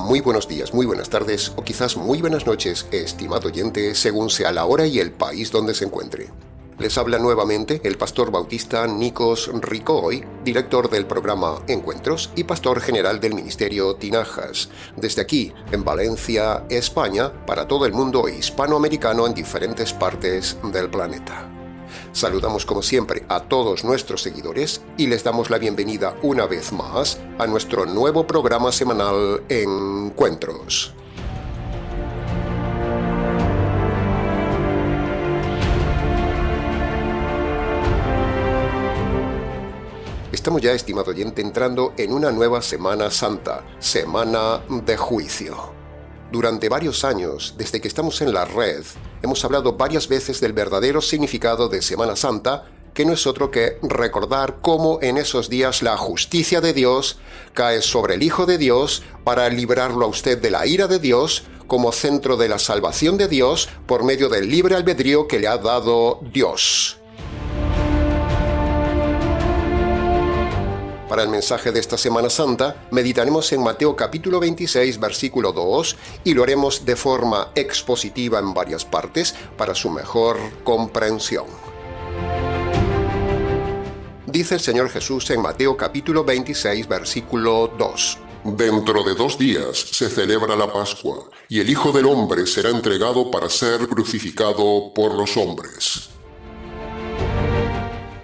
muy buenos días, muy buenas tardes o quizás muy buenas noches, estimado oyente, según sea la hora y el país donde se encuentre. Les habla nuevamente el pastor bautista Nikos Ricoy, director del programa Encuentros y pastor general del ministerio Tinajas, desde aquí, en Valencia, España, para todo el mundo hispanoamericano en diferentes partes del planeta. Saludamos como siempre a todos nuestros seguidores y les damos la bienvenida una vez más a nuestro nuevo programa semanal Encuentros. Estamos ya, estimado oyente, entrando en una nueva Semana Santa, Semana de Juicio. Durante varios años, desde que estamos en la red, hemos hablado varias veces del verdadero significado de Semana Santa, que no es otro que recordar cómo en esos días la justicia de Dios cae sobre el Hijo de Dios para librarlo a usted de la ira de Dios como centro de la salvación de Dios por medio del libre albedrío que le ha dado Dios. Para el mensaje de esta Semana Santa, meditaremos en Mateo capítulo 26, versículo 2, y lo haremos de forma expositiva en varias partes para su mejor comprensión. Dice el Señor Jesús en Mateo capítulo 26, versículo 2. Dentro de 2 días se celebra la Pascua, y el Hijo del Hombre será entregado para ser crucificado por los hombres.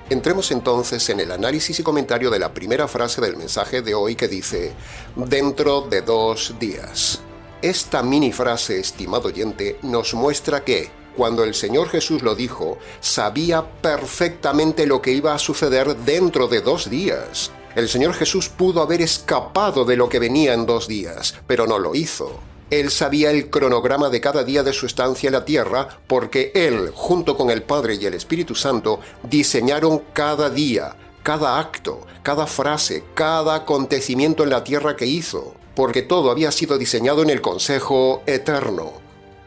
Entremos entonces en el análisis y comentario de la primera frase del mensaje de hoy que dice, dentro de 2 días. Esta mini frase, estimado oyente, nos muestra que, cuando el Señor Jesús lo dijo, sabía perfectamente lo que iba a suceder dentro de 2 días. El Señor Jesús pudo haber escapado de lo que venía en 2 días, pero no lo hizo. Él sabía el cronograma de cada día de su estancia en la tierra porque Él, junto con el Padre y el Espíritu Santo, diseñaron cada día, cada acto, cada frase, cada acontecimiento en la tierra que hizo, porque todo había sido diseñado en el consejo eterno.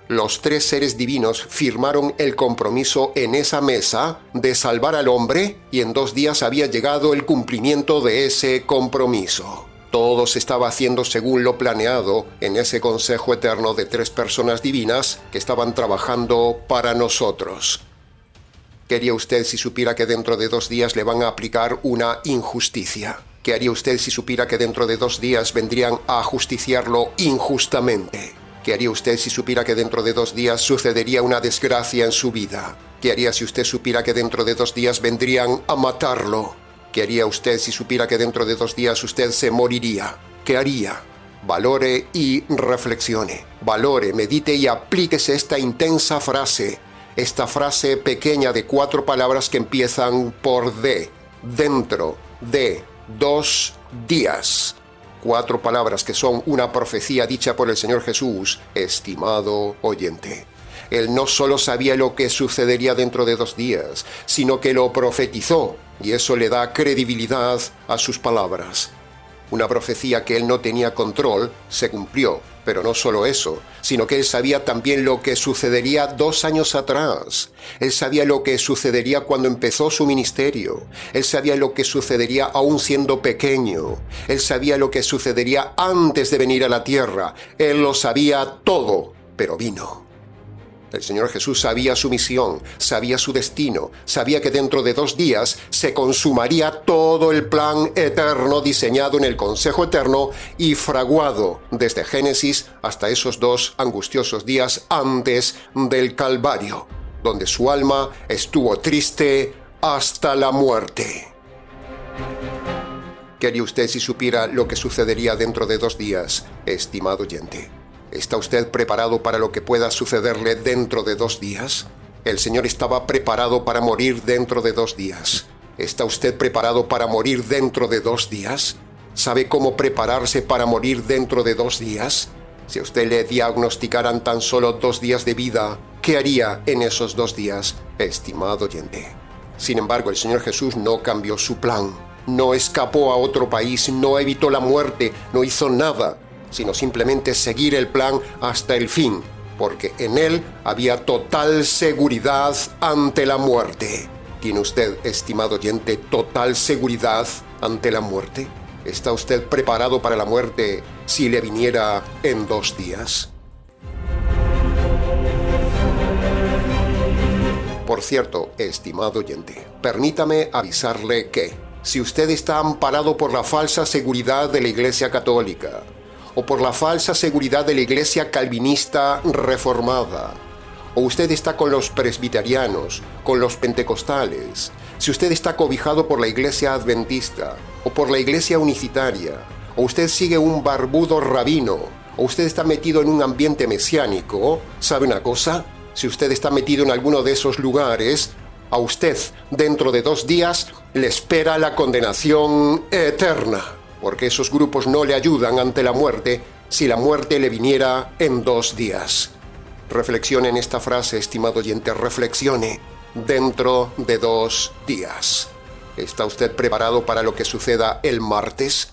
Los 3 seres divinos firmaron el compromiso en esa mesa de salvar al hombre y en 2 días había llegado el cumplimiento de ese compromiso. Todo se estaba haciendo según lo planeado en ese consejo eterno de 3 personas divinas que estaban trabajando para nosotros. ¿Qué haría usted si supiera que dentro de 2 días le van a aplicar una injusticia? ¿Qué haría usted si supiera que dentro de 2 días vendrían a ajusticiarlo injustamente? ¿Qué haría usted si supiera que dentro de 2 días sucedería una desgracia en su vida? ¿Qué haría si usted supiera que dentro de 2 días vendrían a matarlo? ¿Qué haría usted si supiera que dentro de 2 días usted se moriría? ¿Qué haría? Valore y reflexione. Valore, medite y aplíquese esta intensa frase. Esta frase pequeña de 4 palabras que empiezan por D. Dentro de 2 días. 4 palabras que son una profecía dicha por el Señor Jesús, estimado oyente. Él no solo sabía lo que sucedería dentro de 2 días, sino que lo profetizó, y eso le da credibilidad a sus palabras. Una profecía que él no tenía control se cumplió, pero no solo eso, sino que él sabía también lo que sucedería 2 años atrás. Él sabía lo que sucedería cuando empezó su ministerio. Él sabía lo que sucedería aún siendo pequeño. Él sabía lo que sucedería antes de venir a la tierra. Él lo sabía todo, pero vino. El Señor Jesús sabía su misión, sabía su destino, sabía que dentro de 2 días se consumaría todo el plan eterno diseñado en el consejo eterno y fraguado desde Génesis hasta esos 2 angustiosos días antes del Calvario, donde su alma estuvo triste hasta la muerte. ¿Qué haría usted si supiera lo que sucedería dentro de 2 días, estimado oyente? ¿Está usted preparado para lo que pueda sucederle dentro de 2 días? El Señor estaba preparado para morir dentro de 2 días. ¿Está usted preparado para morir dentro de 2 días? ¿Sabe cómo prepararse para morir dentro de 2 días? Si a usted le diagnosticaran tan solo 2 días de vida, ¿qué haría en esos 2 días, estimado oyente? Sin embargo, el Señor Jesús no cambió su plan. No escapó a otro país, no evitó la muerte, no hizo nada, sino simplemente seguir el plan hasta el fin, porque en él había total seguridad ante la muerte. ¿Tiene usted, estimado oyente, total seguridad ante la muerte? ¿Está usted preparado para la muerte si le viniera en 2 días? Por cierto, estimado oyente, permítame avisarle que, si usted está amparado por la falsa seguridad de la Iglesia Católica, o por la falsa seguridad de la Iglesia Calvinista Reformada, o usted está con los presbiterianos, con los pentecostales, si usted está cobijado por la Iglesia Adventista, o por la Iglesia Unicitaria, o usted sigue un barbudo rabino, o usted está metido en un ambiente mesiánico, ¿sabe una cosa? Si usted está metido en alguno de esos lugares, a usted, dentro de 2 días, le espera la condenación eterna, porque esos grupos no le ayudan ante la muerte si la muerte le viniera en 2 días. Reflexione en esta frase, estimado oyente, reflexione. Dentro de 2 días. ¿Está usted preparado para lo que suceda el martes?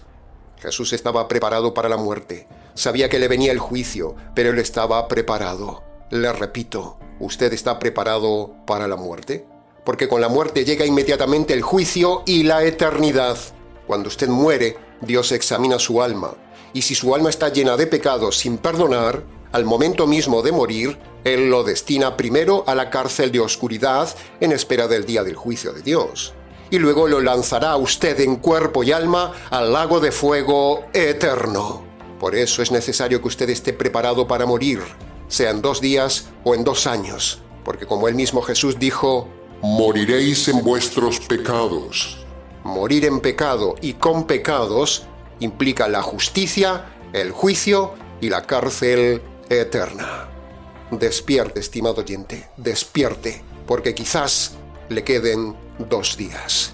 Jesús estaba preparado para la muerte. Sabía que le venía el juicio, pero él estaba preparado. Le repito, ¿usted está preparado para la muerte? Porque con la muerte llega inmediatamente el juicio y la eternidad. Cuando usted muere, Dios examina su alma. Y si su alma está llena de pecados sin perdonar, al momento mismo de morir, Él lo destina primero a la cárcel de oscuridad en espera del día del juicio de Dios. Y luego lo lanzará a usted en cuerpo y alma al lago de fuego eterno. Por eso es necesario que usted esté preparado para morir, sea en 2 días o en 2 años. Porque como el mismo Jesús dijo, moriréis en vuestros pecados. Morir en pecado y con pecados implica la justicia, el juicio y la cárcel eterna. Despierte, estimado oyente, despierte, porque quizás le queden 2 días.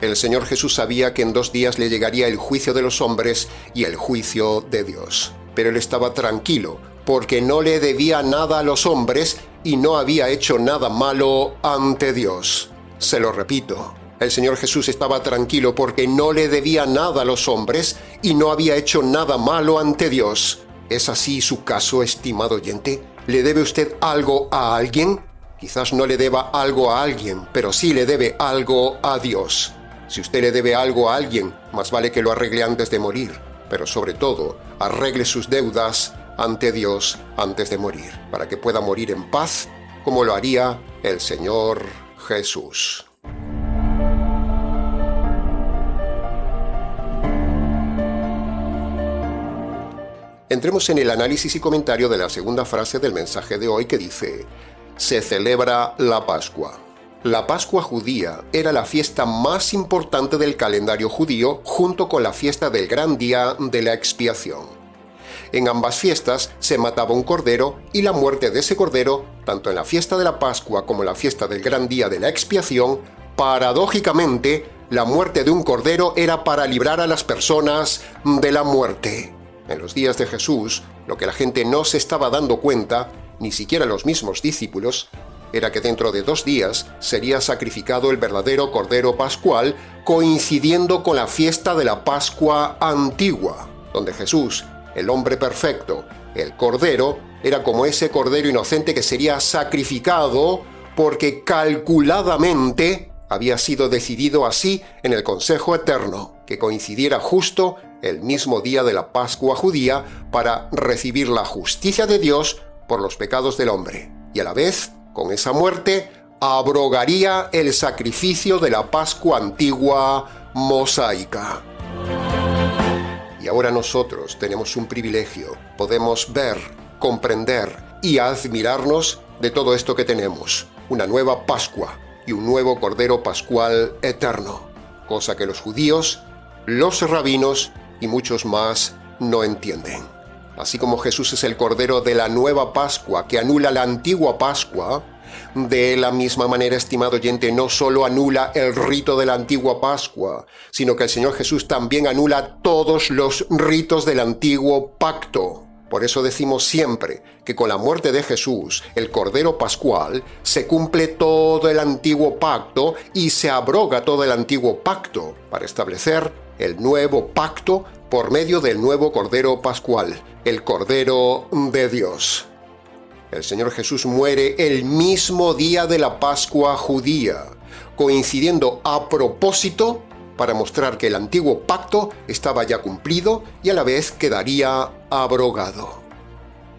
El Señor Jesús sabía que en 2 días le llegaría el juicio de los hombres y el juicio de Dios. Pero él estaba tranquilo, porque no le debía nada a los hombres y no había hecho nada malo ante Dios. Se lo repito. El Señor Jesús estaba tranquilo porque no le debía nada a los hombres y no había hecho nada malo ante Dios. ¿Es así su caso, estimado oyente? ¿Le debe usted algo a alguien? Quizás no le deba algo a alguien, pero sí le debe algo a Dios. Si usted le debe algo a alguien, más vale que lo arregle antes de morir. Pero sobre todo, arregle sus deudas ante Dios antes de morir, para que pueda morir en paz, como lo haría el Señor Jesús. Entremos en el análisis y comentario de la segunda frase del mensaje de hoy que dice: se celebra la Pascua. La Pascua judía era la fiesta más importante del calendario judío junto con la fiesta del gran día de la expiación. En ambas fiestas se mataba un cordero y la muerte de ese cordero, tanto en la fiesta de la Pascua como en la fiesta del gran día de la expiación, paradójicamente, la muerte de un cordero era para librar a las personas de la muerte. En los días de Jesús, lo que la gente no se estaba dando cuenta, ni siquiera los mismos discípulos, era que dentro de 2 días sería sacrificado el verdadero Cordero Pascual, coincidiendo con la fiesta de la Pascua antigua, donde Jesús, el hombre perfecto, el Cordero, era como ese Cordero inocente que sería sacrificado porque calculadamente había sido decidido así en el Consejo Eterno, que coincidiera justo el mismo día de la Pascua judía para recibir la justicia de Dios por los pecados del hombre. Y a la vez, con esa muerte, abrogaría el sacrificio de la Pascua antigua mosaica. Y ahora nosotros tenemos un privilegio. Podemos ver, comprender y admirarnos de todo esto que tenemos. Una nueva Pascua y un nuevo Cordero Pascual eterno. Cosa que los judíos, los rabinos y muchos más no entienden. Así como Jesús es el Cordero de la nueva Pascua que anula la antigua Pascua, de la misma manera, estimado oyente, no solo anula el rito de la antigua Pascua, sino que el Señor Jesús también anula todos los ritos del antiguo pacto. Por eso decimos siempre que con la muerte de Jesús, el Cordero Pascual, se cumple todo el antiguo pacto y se abroga todo el antiguo pacto para establecer el nuevo pacto por medio del nuevo Cordero Pascual, el Cordero de Dios. El Señor Jesús muere el mismo día de la Pascua judía, coincidiendo a propósito para mostrar que el antiguo pacto estaba ya cumplido y a la vez quedaría abrogado.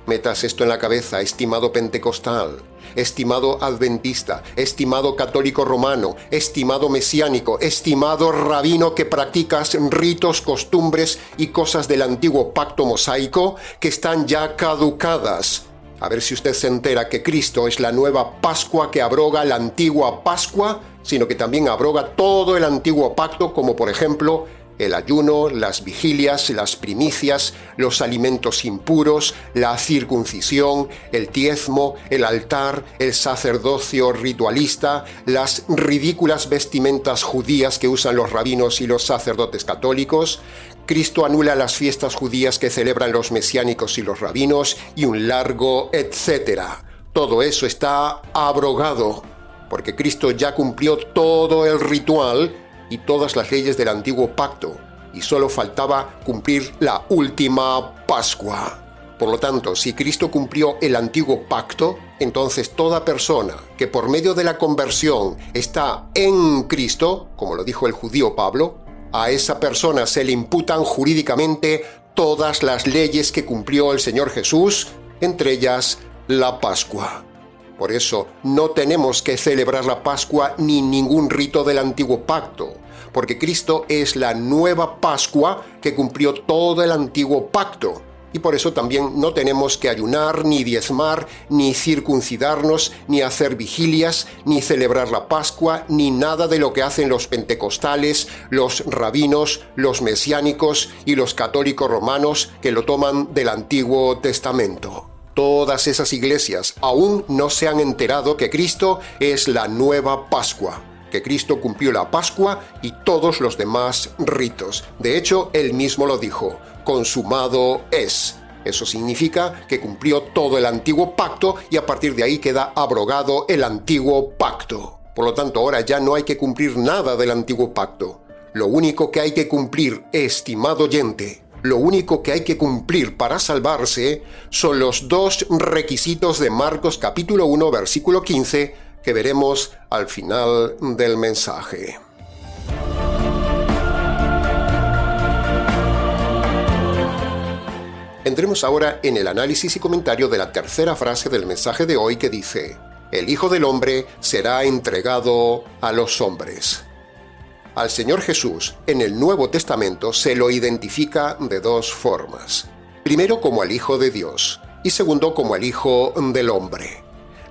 Metas esto en la cabeza, estimado pentecostal, estimado adventista, estimado católico romano, estimado mesiánico, estimado rabino que practicas ritos, costumbres y cosas del antiguo pacto mosaico que están ya caducadas. A ver si usted se entera que Cristo es la nueva Pascua que abroga la antigua Pascua, sino que también abroga todo el antiguo pacto, como por ejemplo el ayuno, las vigilias, las primicias, los alimentos impuros, la circuncisión, el diezmo, el altar, el sacerdocio ritualista, las ridículas vestimentas judías que usan los rabinos y los sacerdotes católicos. Cristo anula las fiestas judías que celebran los mesiánicos y los rabinos, y un largo etcétera. Todo eso está abrogado, porque Cristo ya cumplió todo el ritual y todas las leyes del antiguo pacto, y solo faltaba cumplir la última Pascua. Por lo tanto, si Cristo cumplió el antiguo pacto, entonces toda persona que por medio de la conversión está en Cristo, como lo dijo el judío Pablo, a esa persona se le imputan jurídicamente todas las leyes que cumplió el Señor Jesús, entre ellas la Pascua. Por eso no tenemos que celebrar la Pascua ni ningún rito del antiguo pacto, porque Cristo es la nueva Pascua que cumplió todo el antiguo pacto. Y por eso también no tenemos que ayunar, ni diezmar, ni circuncidarnos, ni hacer vigilias, ni celebrar la Pascua, ni nada de lo que hacen los pentecostales, los rabinos, los mesiánicos y los católicos romanos que lo toman del Antiguo Testamento. Todas esas iglesias aún no se han enterado que Cristo es la nueva Pascua, que Cristo cumplió la Pascua y todos los demás ritos. De hecho, él mismo lo dijo: consumado es. Eso significa que cumplió todo el antiguo pacto y a partir de ahí queda abrogado el antiguo pacto. Por lo tanto, ahora ya no hay que cumplir nada del antiguo pacto. Lo único que hay que cumplir, estimado oyente, lo único que hay que cumplir para salvarse son los dos requisitos de Marcos capítulo 1, versículo 15, que veremos al final del mensaje. Entremos ahora en el análisis y comentario de la tercera frase del mensaje de hoy, que dice: el Hijo del Hombre será entregado a los hombres. Al Señor Jesús, en el Nuevo Testamento, se lo identifica de dos formas. Primero, como el Hijo de Dios, y segundo, como el Hijo del Hombre.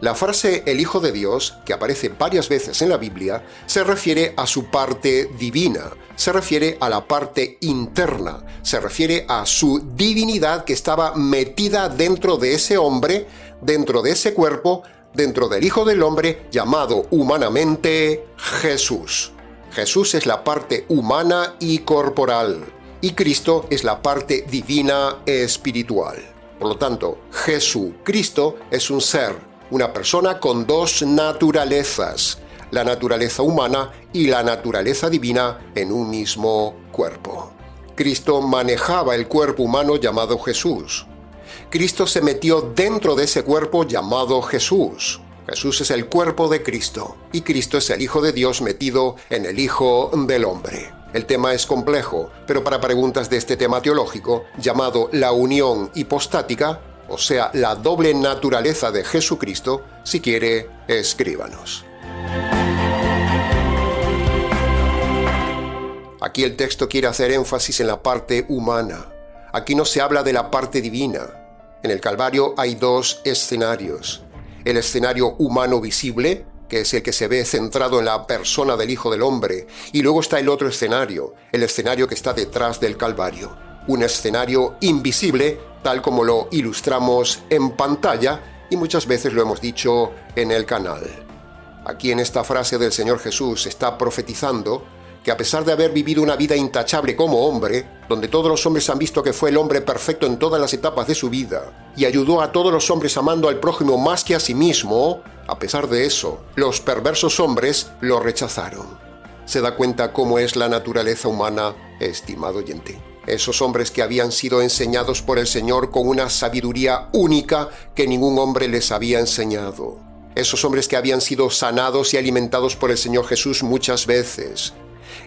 La frase «el Hijo de Dios», que aparece varias veces en la Biblia, se refiere a su parte divina, se refiere a la parte interna, se refiere a su divinidad que estaba metida dentro de ese hombre, dentro de ese cuerpo, dentro del Hijo del Hombre, llamado humanamente Jesús. Jesús es la parte humana y corporal, y Cristo es la parte divina espiritual. Por lo tanto, Jesucristo es un ser, una persona con dos naturalezas, la naturaleza humana y la naturaleza divina en un mismo cuerpo. Cristo manejaba el cuerpo humano llamado Jesús. Cristo se metió dentro de ese cuerpo llamado Jesús. Jesús es el cuerpo de Cristo, y Cristo es el Hijo de Dios metido en el Hijo del Hombre. El tema es complejo, pero para preguntas de este tema teológico, llamado la unión hipostática, o sea, la doble naturaleza de Jesucristo, si quiere, escríbanos. Aquí el texto quiere hacer énfasis en la parte humana. Aquí no se habla de la parte divina. En el Calvario hay dos escenarios. El escenario humano visible, que es el que se ve centrado en la persona del Hijo del Hombre, y luego está el otro escenario, el escenario que está detrás del Calvario. Un escenario invisible, tal como lo ilustramos en pantalla, y muchas veces lo hemos dicho en el canal. Aquí en esta frase del Señor Jesús está profetizando que a pesar de haber vivido una vida intachable como hombre, donde todos los hombres han visto que fue el hombre perfecto en todas las etapas de su vida, y ayudó a todos los hombres amando al prójimo más que a sí mismo, a pesar de eso, los perversos hombres lo rechazaron. ¿Se da cuenta cómo es la naturaleza humana, estimado oyente? Esos hombres que habían sido enseñados por el Señor con una sabiduría única que ningún hombre les había enseñado. Esos hombres que habían sido sanados y alimentados por el Señor Jesús muchas veces.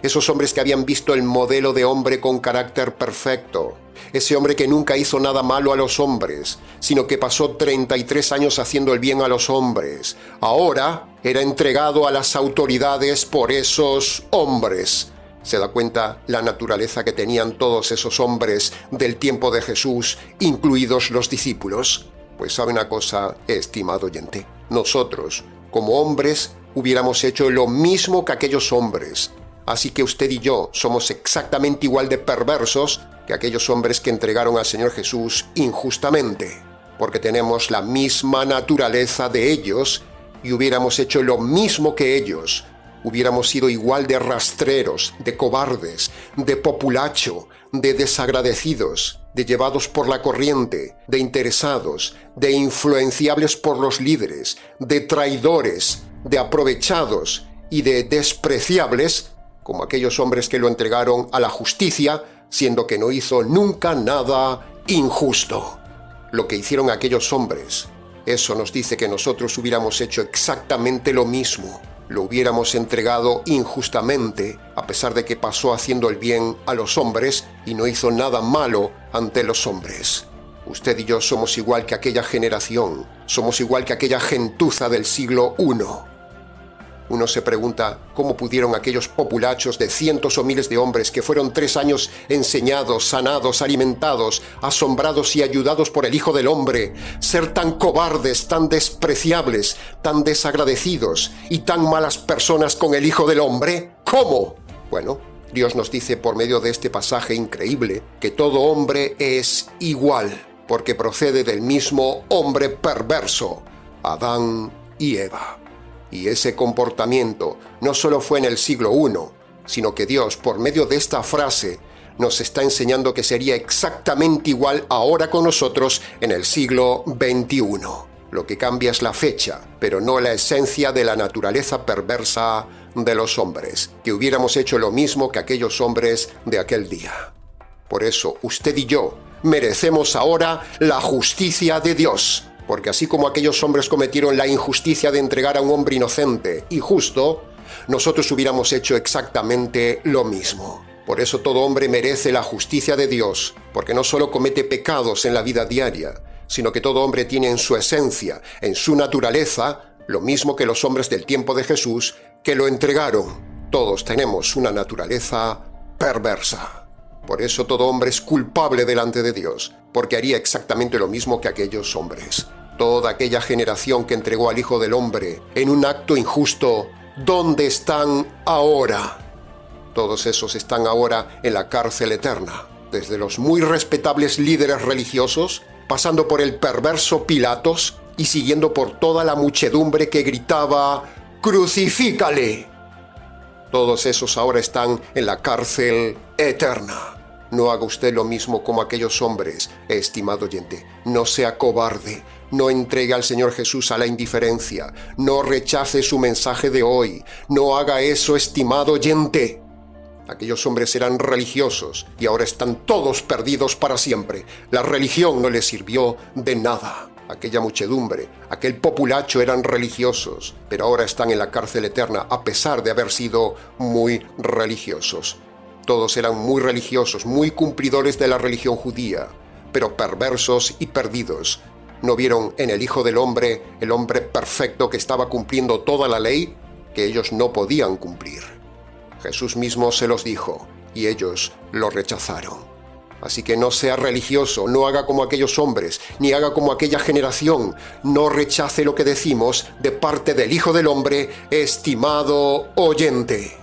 Esos hombres que habían visto el modelo de hombre con carácter perfecto. Ese hombre que nunca hizo nada malo a los hombres, sino que pasó 33 años haciendo el bien a los hombres. Ahora era entregado a las autoridades por esos hombres. ¿Se da cuenta la naturaleza que tenían todos esos hombres del tiempo de Jesús, incluidos los discípulos? Pues sabe una cosa, estimado oyente, nosotros, como hombres, hubiéramos hecho lo mismo que aquellos hombres. Así que usted y yo somos exactamente igual de perversos que aquellos hombres que entregaron al Señor Jesús injustamente, porque tenemos la misma naturaleza de ellos y hubiéramos hecho lo mismo que ellos. Hubiéramos sido igual de rastreros, de cobardes, de populacho, de desagradecidos, de llevados por la corriente, de interesados, de influenciables por los líderes, de traidores, de aprovechados y de despreciables, como aquellos hombres que lo entregaron a la justicia, siendo que no hizo nunca nada injusto. Lo que hicieron aquellos hombres, eso nos dice que nosotros hubiéramos hecho exactamente lo mismo. Lo hubiéramos entregado injustamente, a pesar de que pasó haciendo el bien a los hombres y no hizo nada malo ante los hombres. Usted y yo somos igual que aquella generación, somos igual que aquella gentuza del siglo I. Uno se pregunta cómo pudieron aquellos populachos de cientos o miles de hombres que fueron 3 años enseñados, sanados, alimentados, asombrados y ayudados por el Hijo del Hombre, ser tan cobardes, tan despreciables, tan desagradecidos y tan malas personas con el Hijo del Hombre. ¿Cómo? Bueno, Dios nos dice por medio de este pasaje increíble que todo hombre es igual, porque procede del mismo hombre perverso, Adán y Eva. Y ese comportamiento no solo fue en el siglo I, sino que Dios, por medio de esta frase, nos está enseñando que sería exactamente igual ahora con nosotros en el siglo XXI. Lo que cambia es la fecha, pero no la esencia de la naturaleza perversa de los hombres, que hubiéramos hecho lo mismo que aquellos hombres de aquel día. Por eso, usted y yo merecemos ahora la justicia de Dios. Porque así como aquellos hombres cometieron la injusticia de entregar a un hombre inocente y justo, nosotros hubiéramos hecho exactamente lo mismo. Por eso todo hombre merece la justicia de Dios, porque no solo comete pecados en la vida diaria, sino que todo hombre tiene en su esencia, en su naturaleza, lo mismo que los hombres del tiempo de Jesús, que lo entregaron. Todos tenemos una naturaleza perversa. Por eso todo hombre es culpable delante de Dios, porque haría exactamente lo mismo que aquellos hombres. Toda aquella generación que entregó al Hijo del Hombre en un acto injusto, ¿dónde están ahora? Todos esos están ahora en la cárcel eterna, desde los muy respetables líderes religiosos, pasando por el perverso Pilatos y siguiendo por toda la muchedumbre que gritaba «¡Crucifícale!». Todos esos ahora están en la cárcel eterna. No haga usted lo mismo como aquellos hombres, estimado oyente. No sea cobarde. No entregue al Señor Jesús a la indiferencia. No rechace su mensaje de hoy. No haga eso, estimado oyente. Aquellos hombres eran religiosos y ahora están todos perdidos para siempre. La religión no les sirvió de nada. Aquella muchedumbre, aquel populacho eran religiosos, pero ahora están en la cárcel eterna a pesar de haber sido muy religiosos. Todos eran muy religiosos, muy cumplidores de la religión judía, pero perversos y perdidos. ¿No vieron en el Hijo del Hombre, el hombre perfecto que estaba cumpliendo toda la ley, que ellos no podían cumplir? Jesús mismo se los dijo, y ellos lo rechazaron. Así que no sea religioso, no haga como aquellos hombres, ni haga como aquella generación. No rechace lo que decimos de parte del Hijo del Hombre, estimado oyente.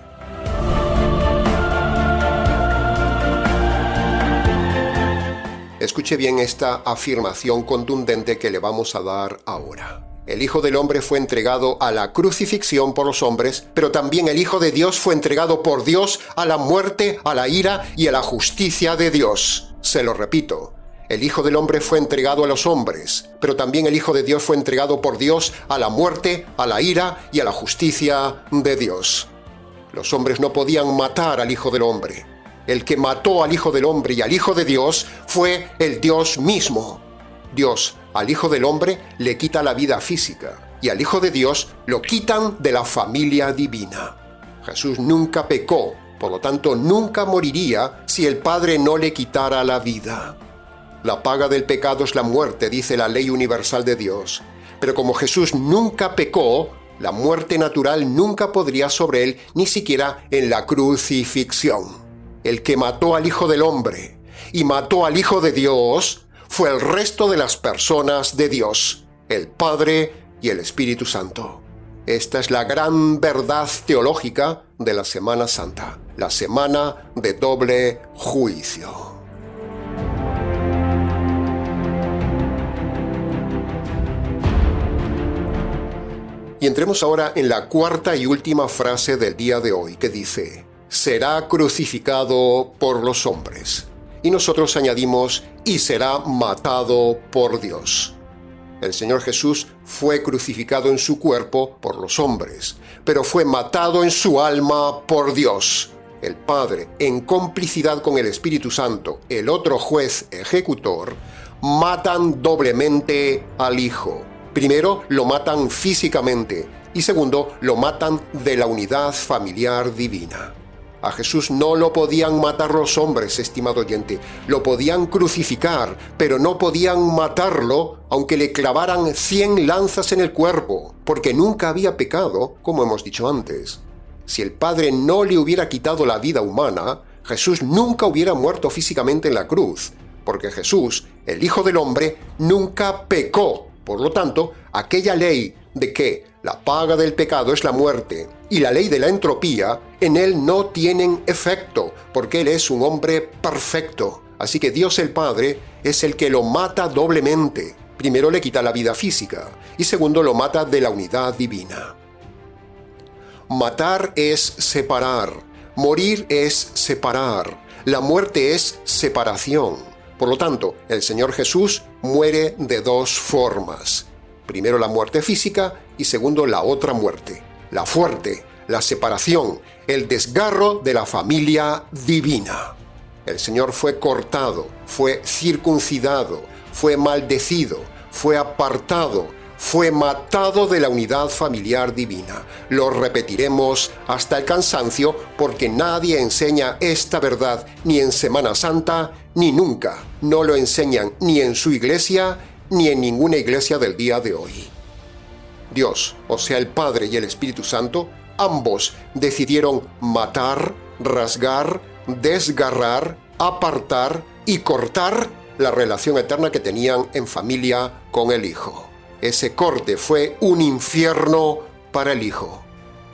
Escuche bien esta afirmación contundente que le vamos a dar ahora. El Hijo del Hombre fue entregado a la crucifixión por los hombres, pero también el Hijo de Dios fue entregado por Dios a la muerte, a la ira y a la justicia de Dios. Se lo repito, el Hijo del Hombre fue entregado a los hombres, pero también el Hijo de Dios fue entregado por Dios a la muerte, a la ira y a la justicia de Dios. Los hombres no podían matar al Hijo del Hombre. El que mató al Hijo del Hombre y al Hijo de Dios fue el Dios mismo. Dios al Hijo del Hombre le quita la vida física, y al Hijo de Dios lo quitan de la familia divina. Jesús nunca pecó, por lo tanto nunca moriría si el Padre no le quitara la vida. La paga del pecado es la muerte, dice la ley universal de Dios. Pero como Jesús nunca pecó, la muerte natural nunca podría sobre él, ni siquiera en la crucifixión. El que mató al Hijo del Hombre y mató al Hijo de Dios fue el resto de las personas de Dios, el Padre y el Espíritu Santo. Esta es la gran verdad teológica de la Semana Santa, la semana de doble juicio. Y entremos ahora en la cuarta y última frase del día de hoy, que dice: será crucificado por los hombres. Y nosotros añadimos: y será matado por Dios. El Señor Jesús fue crucificado en su cuerpo por los hombres, pero fue matado en su alma por Dios. El Padre, en complicidad con el Espíritu Santo, el otro juez ejecutor, matan doblemente al Hijo. Primero, lo matan físicamente y segundo, lo matan de la unidad familiar divina. A Jesús no lo podían matar los hombres, estimado oyente. Lo podían crucificar, pero no podían matarlo aunque le clavaran 100 lanzas en el cuerpo, porque nunca había pecado, como hemos dicho antes. Si el Padre no le hubiera quitado la vida humana, Jesús nunca hubiera muerto físicamente en la cruz, porque Jesús, el Hijo del Hombre, nunca pecó. Por lo tanto, aquella ley de que la paga del pecado es la muerte y la ley de la entropía en él no tienen efecto, porque él es un hombre perfecto. Así que Dios el Padre es el que lo mata doblemente. Primero le quita la vida física y segundo lo mata de la unidad divina. Matar es separar, morir es separar, la muerte es separación. Por lo tanto, el Señor Jesús muere de dos formas. Primero la muerte física y segundo la otra muerte, la fuerte, la separación, el desgarro de la familia divina. El Señor fue cortado, fue circuncidado, fue maldecido, fue apartado, fue matado de la unidad familiar divina. Lo repetiremos hasta el cansancio porque nadie enseña esta verdad ni en Semana Santa ni nunca. No lo enseñan ni en su iglesia ni en ninguna iglesia del día de hoy. Dios, o sea el Padre y el Espíritu Santo, ambos decidieron matar, rasgar, desgarrar, apartar y cortar la relación eterna que tenían en familia con el Hijo. Ese corte fue un infierno para el Hijo.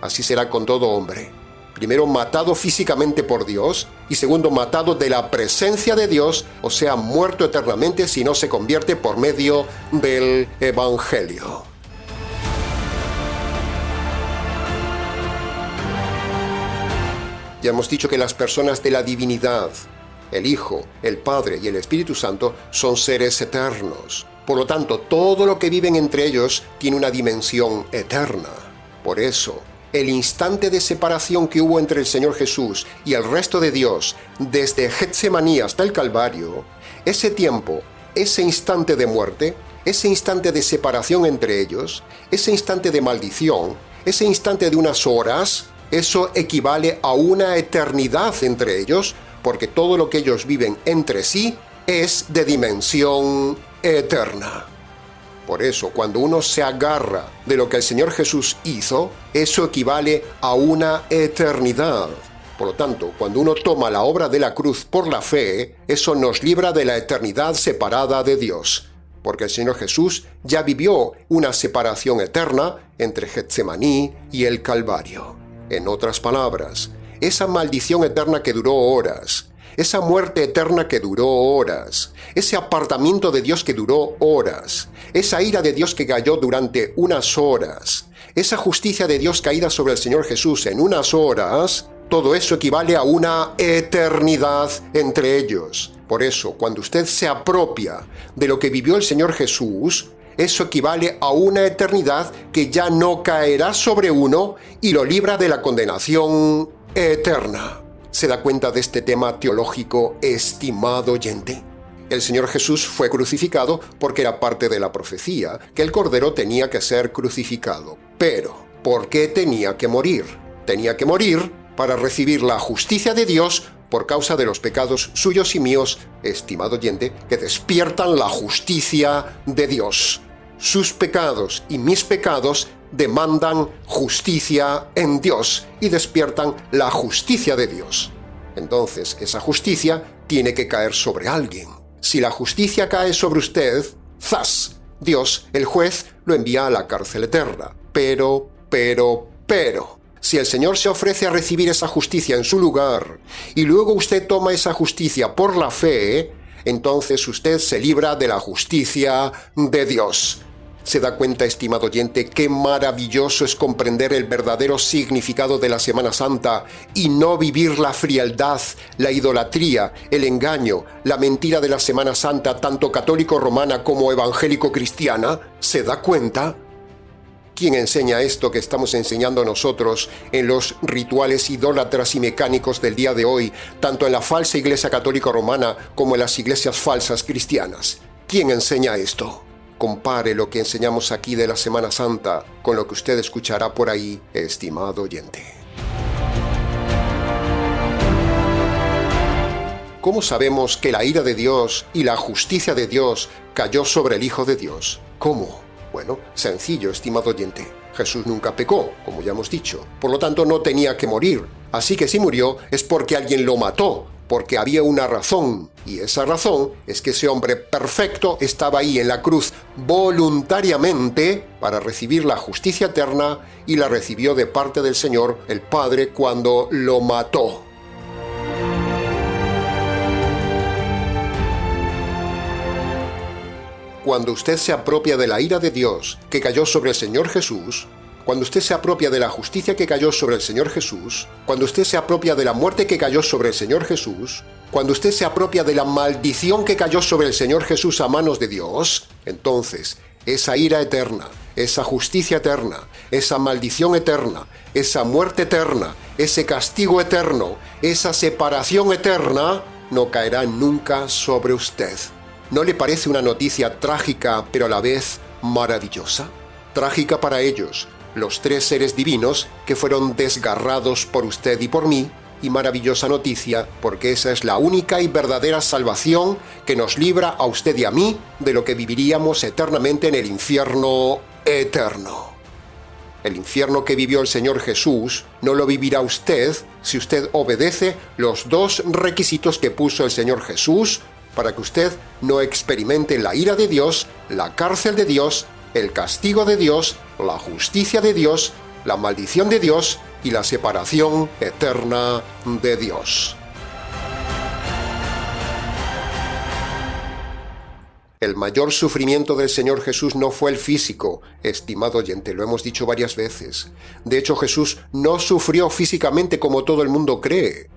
Así será con todo hombre. Primero matado físicamente por Dios y segundo matado de la presencia de Dios, o sea, muerto eternamente si no se convierte por medio del Evangelio. Ya hemos dicho que las personas de la divinidad, el Hijo, el Padre y el Espíritu Santo, son seres eternos. Por lo tanto, todo lo que viven entre ellos tiene una dimensión eterna. Por eso, el instante de separación que hubo entre el Señor Jesús y el resto de Dios, desde Getsemaní hasta el Calvario, ese tiempo, ese instante de muerte, ese instante de separación entre ellos, ese instante de maldición, ese instante de unas horas, eso equivale a una eternidad entre ellos, porque todo lo que ellos viven entre sí es de dimensión eterna. Por eso, cuando uno se agarra de lo que el Señor Jesús hizo, eso equivale a una eternidad. Por lo tanto, cuando uno toma la obra de la cruz por la fe, eso nos libra de la eternidad separada de Dios. Porque el Señor Jesús ya vivió una separación eterna entre Getsemaní y el Calvario. En otras palabras, esa maldición eterna que duró horas, esa muerte eterna que duró horas, ese apartamiento de Dios que duró horas, esa ira de Dios que cayó durante unas horas, esa justicia de Dios caída sobre el Señor Jesús en unas horas, todo eso equivale a una eternidad entre ellos. Por eso, cuando usted se apropia de lo que vivió el Señor Jesús, eso equivale a una eternidad que ya no caerá sobre uno y lo libra de la condenación eterna. ¿Se da cuenta de este tema teológico, estimado oyente? El Señor Jesús fue crucificado porque era parte de la profecía, que el Cordero tenía que ser crucificado. Pero, ¿por qué tenía que morir? Tenía que morir para recibir la justicia de Dios por causa de los pecados suyos y míos, estimado oyente, que despiertan la justicia de Dios. Sus pecados y mis pecados demandan justicia en Dios y despiertan la justicia de Dios. Entonces, esa justicia tiene que caer sobre alguien. Si la justicia cae sobre usted, ¡zas! Dios, el juez, lo envía a la cárcel eterna. Pero, si el Señor se ofrece a recibir esa justicia en su lugar y luego usted toma esa justicia por la fe, entonces usted se libra de la justicia de Dios. ¿Se da cuenta, estimado oyente, qué maravilloso es comprender el verdadero significado de la Semana Santa y no vivir la frialdad, la idolatría, el engaño, la mentira de la Semana Santa, tanto católico-romana como evangélico-cristiana? ¿Se da cuenta? ¿Quién enseña esto que estamos enseñando nosotros en los rituales idólatras y mecánicos del día de hoy, tanto en la falsa iglesia católica romana como en las iglesias falsas cristianas? ¿Quién enseña esto? Compare lo que enseñamos aquí de la Semana Santa con lo que usted escuchará por ahí, estimado oyente. ¿Cómo sabemos que la ira de Dios y la justicia de Dios cayó sobre el Hijo de Dios? ¿Cómo? Bueno, sencillo, estimado oyente. Jesús nunca pecó, como ya hemos dicho. Por lo tanto, no tenía que morir. Así que si murió es porque alguien lo mató, porque había una razón. Y esa razón es que ese hombre perfecto estaba ahí en la cruz voluntariamente para recibir la justicia eterna y la recibió de parte del Señor, el Padre, cuando lo mató. Cuando usted se apropia de la ira de Dios que cayó sobre el Señor Jesús, cuando usted se apropia de la justicia que cayó sobre el Señor Jesús, cuando usted se apropia de la muerte que cayó sobre el Señor Jesús, cuando usted se apropia de la maldición que cayó sobre el Señor Jesús a manos de Dios, entonces esa ira eterna, esa justicia eterna, esa maldición eterna, esa muerte eterna, ese castigo eterno, esa separación eterna, no caerá nunca sobre usted. ¿No le parece una noticia trágica, pero a la vez maravillosa? Trágica para ellos, los tres seres divinos que fueron desgarrados por usted y por mí, y maravillosa noticia porque esa es la única y verdadera salvación que nos libra a usted y a mí de lo que viviríamos eternamente en el infierno eterno. El infierno que vivió el Señor Jesús no lo vivirá usted si usted obedece los dos requisitos que puso el Señor Jesús para que usted no experimente la ira de Dios, la cárcel de Dios, el castigo de Dios, la justicia de Dios, la maldición de Dios y la separación eterna de Dios. El mayor sufrimiento del Señor Jesús no fue el físico, estimado oyente, lo hemos dicho varias veces. De hecho, Jesús no sufrió físicamente como todo el mundo cree.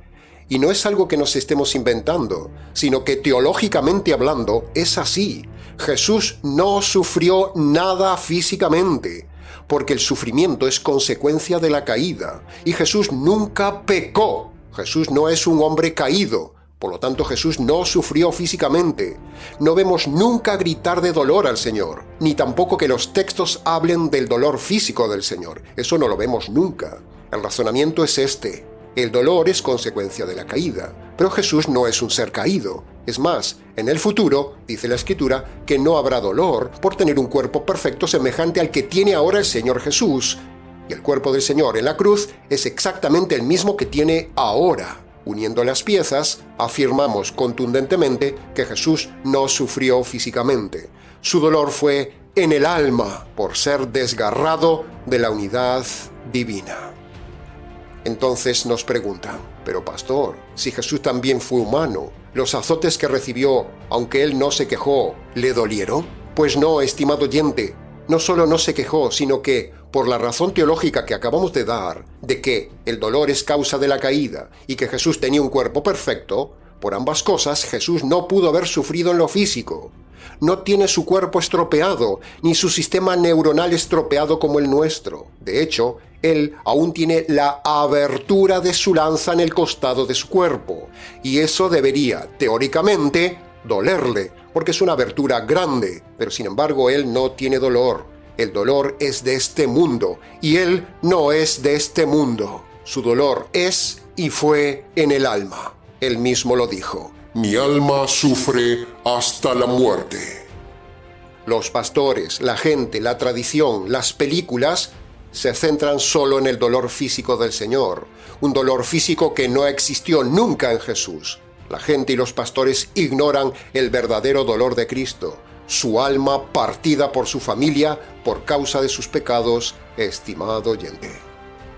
Y no es algo que nos estemos inventando, sino que teológicamente hablando es así. Jesús no sufrió nada físicamente, porque el sufrimiento es consecuencia de la caída. Y Jesús nunca pecó. Jesús no es un hombre caído. Por lo tanto, Jesús no sufrió físicamente. No vemos nunca gritar de dolor al Señor, ni tampoco que los textos hablen del dolor físico del Señor. Eso no lo vemos nunca. El razonamiento es este. El dolor es consecuencia de la caída, pero Jesús no es un ser caído. Es más, en el futuro, dice la Escritura, que no habrá dolor por tener un cuerpo perfecto semejante al que tiene ahora el Señor Jesús. Y el cuerpo del Señor en la cruz es exactamente el mismo que tiene ahora. Uniendo las piezas, afirmamos contundentemente que Jesús no sufrió físicamente. Su dolor fue en el alma por ser desgarrado de la unidad divina. Entonces nos preguntan, pero pastor, si Jesús también fue humano, ¿los azotes que recibió, aunque él no se quejó, le dolieron? Pues no, estimado oyente, no solo no se quejó, sino que, por la razón teológica que acabamos de dar, de que el dolor es causa de la caída y que Jesús tenía un cuerpo perfecto, por ambas cosas Jesús no pudo haber sufrido en lo físico. No tiene su cuerpo estropeado, ni su sistema neuronal estropeado como el nuestro. De hecho, él aún tiene la abertura de su lanza en el costado de su cuerpo, y eso debería, teóricamente, dolerle, porque es una abertura grande, pero sin embargo Él no tiene dolor. El dolor es de este mundo, y Él no es de este mundo. Su dolor es y fue en el alma. Él mismo lo dijo. Mi alma sufre hasta la muerte. Los pastores, la gente, la tradición, las películas se centran solo en el dolor físico del Señor, un dolor físico que no existió nunca en Jesús. La gente y los pastores ignoran el verdadero dolor de Cristo, su alma partida por su familia por causa de sus pecados, estimado oyente.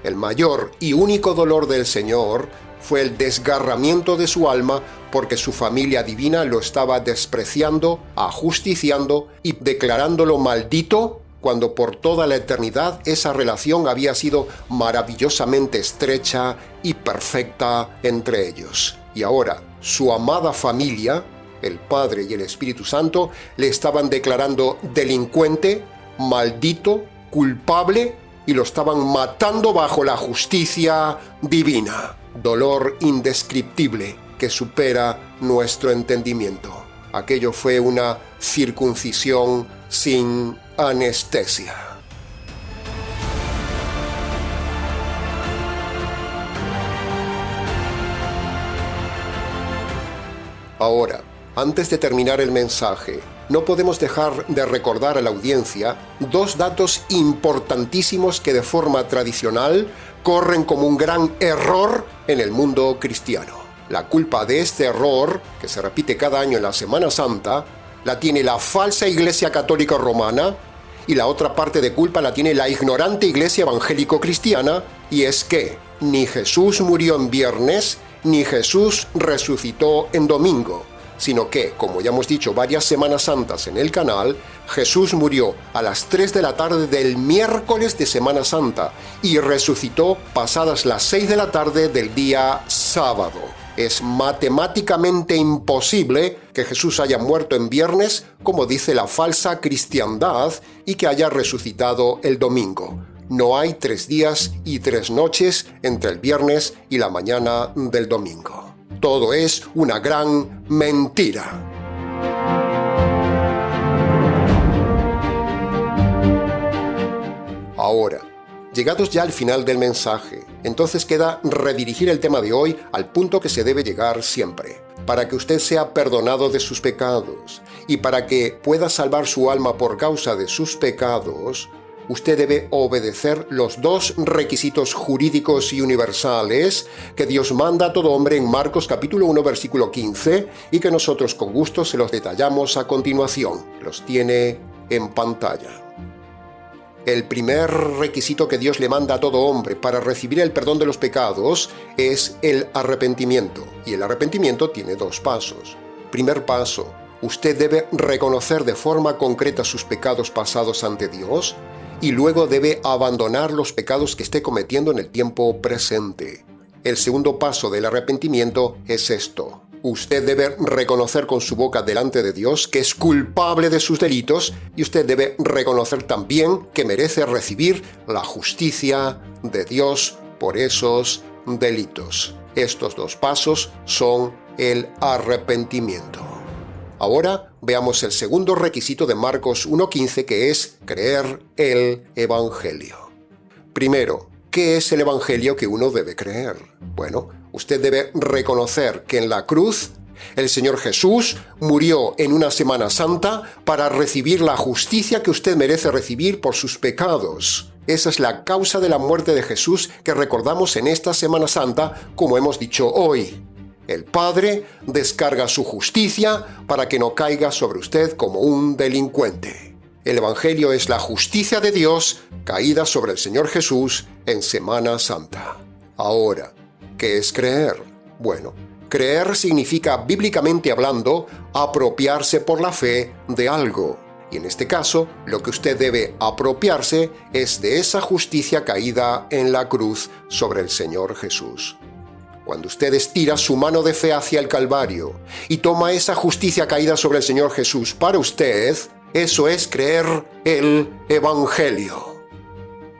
El mayor y único dolor del Señor fue el desgarramiento de su alma porque su familia divina lo estaba despreciando, ajusticiando y declarándolo maldito, cuando por toda la eternidad esa relación había sido maravillosamente estrecha y perfecta entre ellos. Y ahora, su amada familia, el Padre y el Espíritu Santo, le estaban declarando delincuente, maldito, culpable, y lo estaban matando bajo la justicia divina. Dolor indescriptible que supera nuestro entendimiento. Aquello fue una circuncisión sin anestesia. Ahora, antes de terminar el mensaje, no podemos dejar de recordar a la audiencia dos datos importantísimos que de forma tradicional corren como un gran error en el mundo cristiano. La culpa de este error, que se repite cada año en la Semana Santa, la tiene la falsa Iglesia Católica Romana, y la otra parte de culpa la tiene la ignorante Iglesia Evangélico-Cristiana, y es que ni Jesús murió en viernes, ni Jesús resucitó en domingo, sino que, como ya hemos dicho varias Semanas Santas en el canal, Jesús murió a las 3 de la tarde del miércoles de Semana Santa y resucitó pasadas las 6 de la tarde del día sábado. Es matemáticamente imposible que Jesús haya muerto en viernes, como dice la falsa cristiandad, y que haya resucitado el domingo. No hay 3 días y 3 noches entre el viernes y la mañana del domingo. Todo es una gran mentira. Ahora, llegados ya al final del mensaje, entonces queda redirigir el tema de hoy al punto que se debe llegar siempre. Para que usted sea perdonado de sus pecados y para que pueda salvar su alma por causa de sus pecados, usted debe obedecer los dos requisitos jurídicos y universales que Dios manda a todo hombre en Marcos capítulo 1 versículo 15 y que nosotros con gusto se los detallamos a continuación. Los tiene en pantalla. El primer requisito que Dios le manda a todo hombre para recibir el perdón de los pecados es el arrepentimiento. Y el arrepentimiento tiene 2 pasos. Primer paso, usted debe reconocer de forma concreta sus pecados pasados ante Dios y luego debe abandonar los pecados que esté cometiendo en el tiempo presente. El segundo paso del arrepentimiento es esto. Usted debe reconocer con su boca delante de Dios que es culpable de sus delitos y usted debe reconocer también que merece recibir la justicia de Dios por esos delitos. Estos 2 pasos son el arrepentimiento. Ahora veamos el segundo requisito de Marcos 1:15, que es creer el Evangelio. Primero, ¿qué es el Evangelio que uno debe creer? Bueno, usted debe reconocer que en la cruz el Señor Jesús murió en una Semana Santa para recibir la justicia que usted merece recibir por sus pecados. Esa es la causa de la muerte de Jesús que recordamos en esta Semana Santa, como hemos dicho hoy. El Padre descarga su justicia para que no caiga sobre usted como un delincuente. El Evangelio es la justicia de Dios caída sobre el Señor Jesús en Semana Santa. Ahora, ¿qué es creer? Bueno, creer significa, bíblicamente hablando, apropiarse por la fe de algo. Y en este caso, lo que usted debe apropiarse es de esa justicia caída en la cruz sobre el Señor Jesús. Cuando usted estira su mano de fe hacia el Calvario y toma esa justicia caída sobre el Señor Jesús para usted, eso es creer el Evangelio.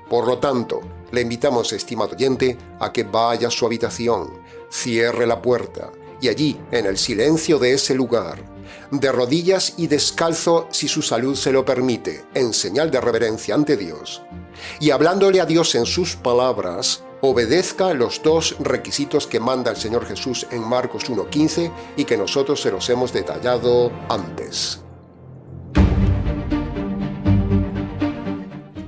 Por lo tanto, le invitamos, estimado oyente, a que vaya a su habitación, cierre la puerta y allí, en el silencio de ese lugar, de rodillas y descalzo si su salud se lo permite, en señal de reverencia ante Dios, y hablándole a Dios en sus palabras, obedezca los dos requisitos que manda el Señor Jesús en Marcos 1:15 y que nosotros se los hemos detallado antes.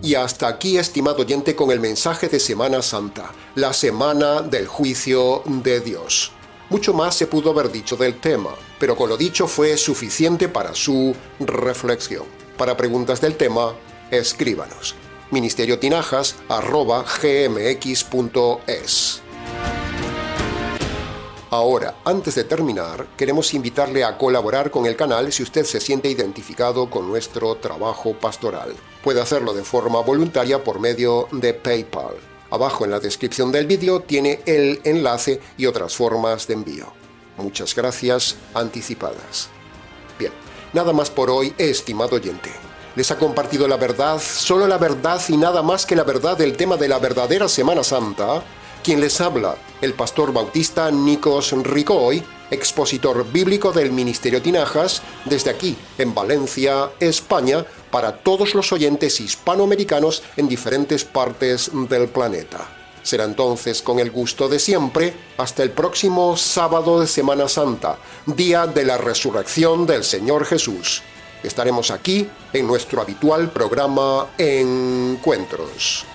Y hasta aquí, estimado oyente, con el mensaje de Semana Santa, la semana del juicio de Dios. Mucho más se pudo haber dicho del tema, pero con lo dicho fue suficiente para su reflexión. Para preguntas del tema, escríbanos. ministeriotinajas@gmx.es. Ahora, antes de terminar, queremos invitarle a colaborar con el canal si usted se siente identificado con nuestro trabajo pastoral. Puede hacerlo de forma voluntaria por medio de PayPal. Abajo en la descripción del vídeo tiene el enlace y otras formas de envío. Muchas gracias anticipadas. Bien, nada más por hoy, estimado oyente. Les ha compartido la verdad, solo la verdad y nada más que la verdad del tema de la verdadera Semana Santa. Quien les habla, el pastor bautista Nikos Ricoy, expositor bíblico del Ministerio Tinajas, desde aquí, en Valencia, España, para todos los oyentes hispanoamericanos en diferentes partes del planeta. Será entonces con el gusto de siempre, hasta el próximo sábado de Semana Santa, día de la resurrección del Señor Jesús. Estaremos aquí en nuestro habitual programa Encuentros.